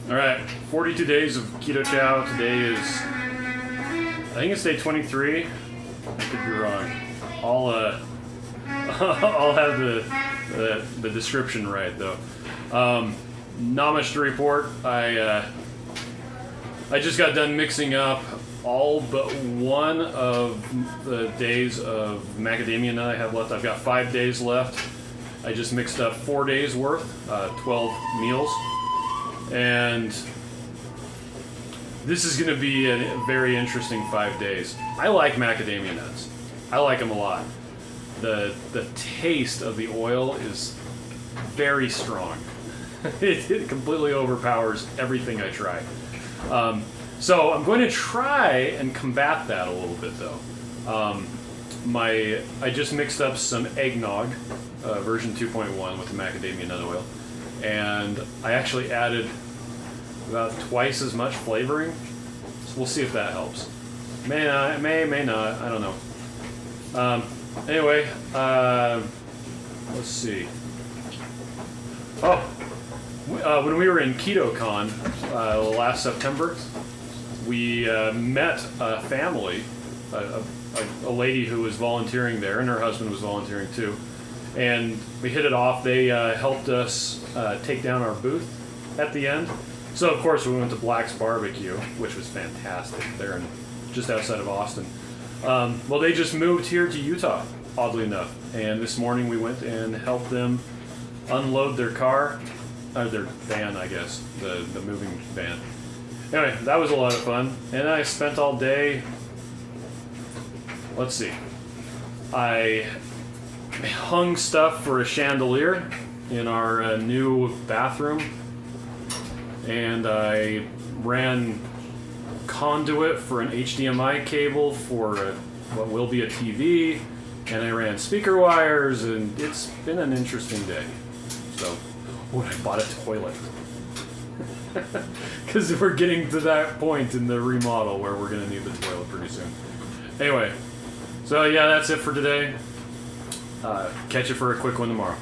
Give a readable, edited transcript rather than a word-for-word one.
All right, 42 days of Keto Chow. Today is, I think it's day 23. I could be wrong. I'll have the description right though. Not much to report. I just got done mixing up all but one of the days of macadamia nut I have left. I've got 5 days left. I just mixed up 4 days worth, 12 meals. And this is going to be a very interesting 5 days. I like macadamia nuts. I like them a lot. The taste of the oil is very strong. It completely overpowers everything I try. So I'm going to try and combat that a little bit though. I just mixed up some eggnog, version 2.1 with the macadamia nut oil. And I actually added about twice as much flavoring. So we'll see if that helps. May not, may not, I don't know. Anyway, let's see. Oh, when we were in KetoCon last September, we met a family, a lady who was volunteering there, and her husband was volunteering too. And we hit it off. They helped us take down our booth at the end. So of course we went to Black's Barbecue, which was fantastic. They're just outside of Austin. Well, they just moved here to Utah, oddly enough. And this morning we went and helped them unload their car, their van, I guess, the moving van. Anyway, that was a lot of fun. And I spent all day, let's see, I hung stuff for a chandelier in our new bathroom, and I ran conduit for an HDMI cable for what will be a TV, and I ran speaker wires, and it's been an interesting day. So, I bought a toilet. Because we're getting to that point in the remodel where we're going to need the toilet pretty soon. Anyway, so yeah, that's it for today. Catch you for a quick one tomorrow.